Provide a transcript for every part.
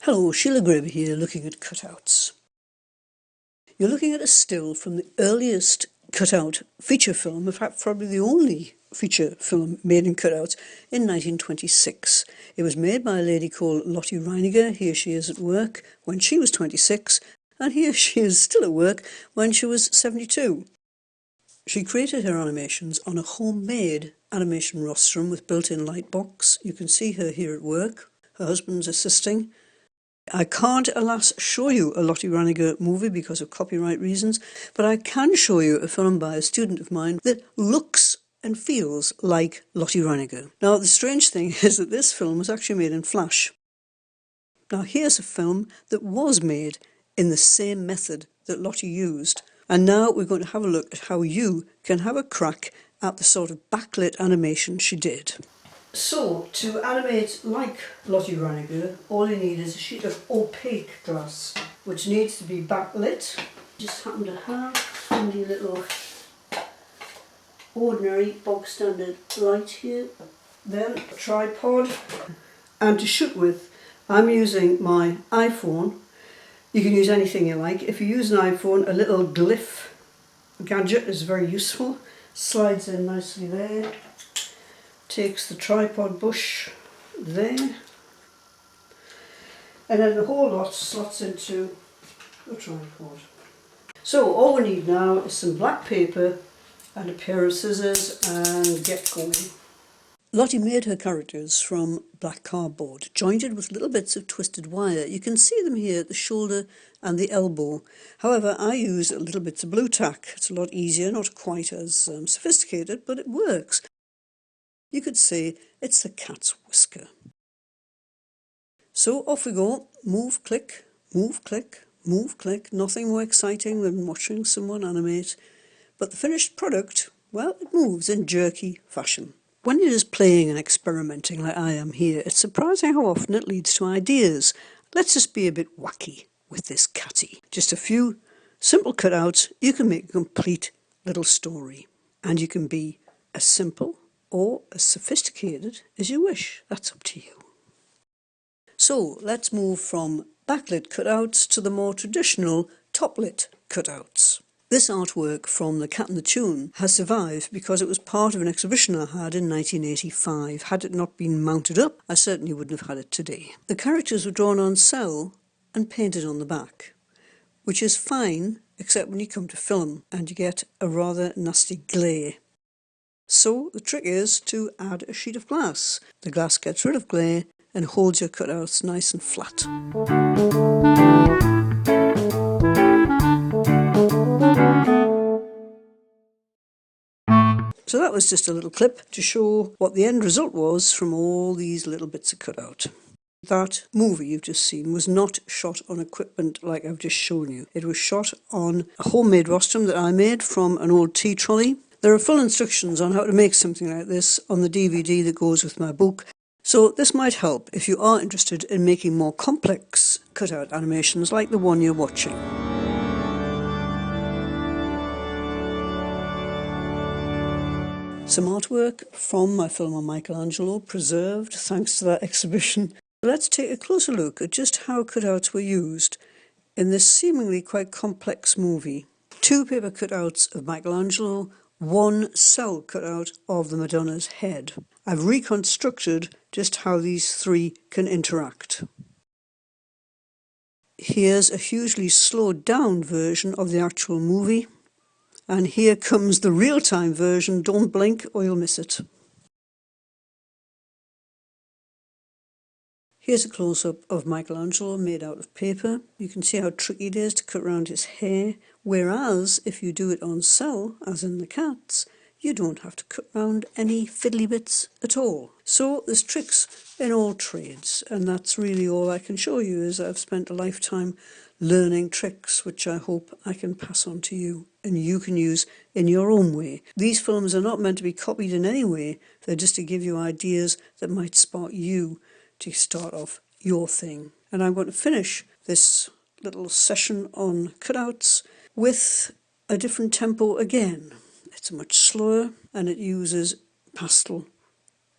Hello, Sheila here, looking at cutouts. You're looking at a still from the earliest cutout feature film, in fact probably the only feature film made in cutouts, in 1926. It was made by a lady called Lotte Reiniger. Here she is at work when she was 26, and here she is still at work when she was 72. She created her animations on a homemade animation rostrum with built-in light box. You can see her here at work. Her husband's assisting. I can't, alas, show you a Lotte Reiniger movie because of copyright reasons, but I can show you a film by a student of mine that looks and feels like Lotte Reiniger. Now, the strange thing is that this film was actually made in Flash. Now, here's a film that was made in the same method that Lotte used, and now we're going to have a look at how you can have a crack at the sort of backlit animation she did. So, to animate like Lotte Reiniger, all you need is a sheet of opaque glass, which needs to be backlit. Just happen to have a handy little ordinary bog standard light here. Then a tripod, and to shoot with, I'm using my iPhone. You can use anything you like. If you use an iPhone, a little glyph gadget is very useful. Slides in nicely there. Takes the tripod bush there, and then the whole lot slots into the tripod. So all we need now is some black paper and a pair of scissors and get going. Lotte made her characters from black cardboard, jointed with little bits of twisted wire. You can see them here at the shoulder and the elbow. However, I use little bits of blue tack. It's a lot easier, not quite as sophisticated, but it works. You could say it's the cat's whisker. So off we go. Move, click, move, click, move, click. Nothing more exciting than watching someone animate. But the finished product, well, it moves in jerky fashion. When you're just playing and experimenting like I am here, it's surprising how often it leads to ideas. Let's just be a bit wacky with this catty. Just a few simple cutouts, you can make a complete little story. And you can be as simple or as sophisticated as you wish. That's up to you. So let's move from backlit cutouts to the more traditional top-lit cutouts. This artwork from the Cat and the Tune has survived because it was part of an exhibition I had in 1985. Had it not been mounted up, I certainly wouldn't have had it today. The characters were drawn on cell and painted on the back, which is fine except when you come to film and you get a rather nasty glare. So the trick is to add a sheet of glass. The glass gets rid of glare and holds your cutouts nice and flat. So that was just a little clip to show what the end result was from all these little bits of cutout. That movie you've just seen was not shot on equipment like I've just shown you. It was shot on a homemade rostrum that I made from an old tea trolley. There are full instructions on how to make something like this on the DVD that goes with my book, so this might help if you are interested in making more complex cutout animations like the one you're watching. Some artwork from my film on Michelangelo, preserved thanks to that exhibition. Let's take a closer look at just how cutouts were used in this seemingly quite complex movie. 2 paper cutouts of Michelangelo, 1 cell cutout of the Madonna's head. I've reconstructed just how these 3 can interact. Here's a hugely slowed down version of the actual movie. And here comes the real-time version. Don't blink or you'll miss it. Here's a close-up of Michelangelo made out of paper. You can see how tricky it is to cut around his hair, whereas if you do it on cell, as in the cat's, you don't have to cut around any fiddly bits at all. So there's tricks in all trades, and that's really all I can show you, is I've spent a lifetime learning tricks which I hope I can pass on to you and you can use in your own way. These films are not meant to be copied in any way, they're just to give you ideas that might spark you to start off your thing. And I'm going to finish this little session on cutouts with a different tempo again. It's much slower and it uses pastel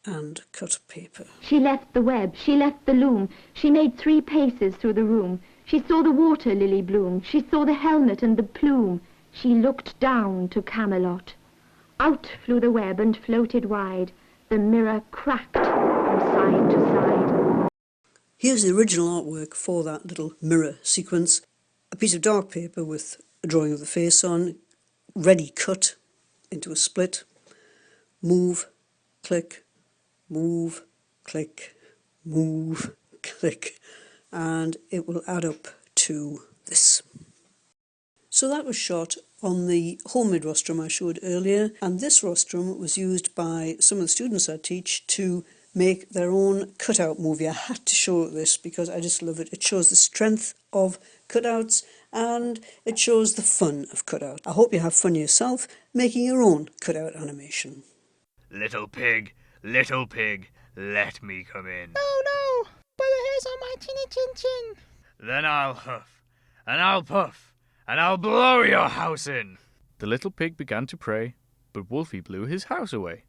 and cut paper. She left the web, she left the loom, she made 3 paces through the room. She saw the water lily bloom, she saw the helmet and the plume. She looked down to Camelot. Out flew the web and floated wide. The mirror cracked from side to side. Here's the original artwork for that little mirror sequence. A piece of dark paper with a drawing of the face on, ready cut into a split. Move, click, move, click, move, click, and it will add up to this. So that was shot on the homemade rostrum I showed earlier, and this rostrum was used by some of the students I teach to make their own cutout movie. I had to show this because I just love it. It shows the strength of cutouts and it shows the fun of cutout. I hope you have fun yourself making your own cutout animation. Little pig, let me come in. No, by the hairs on my chinny chin chin. Then I'll huff, and I'll puff, and I'll blow your house in. The little pig began to pray, but Wolfie blew his house away.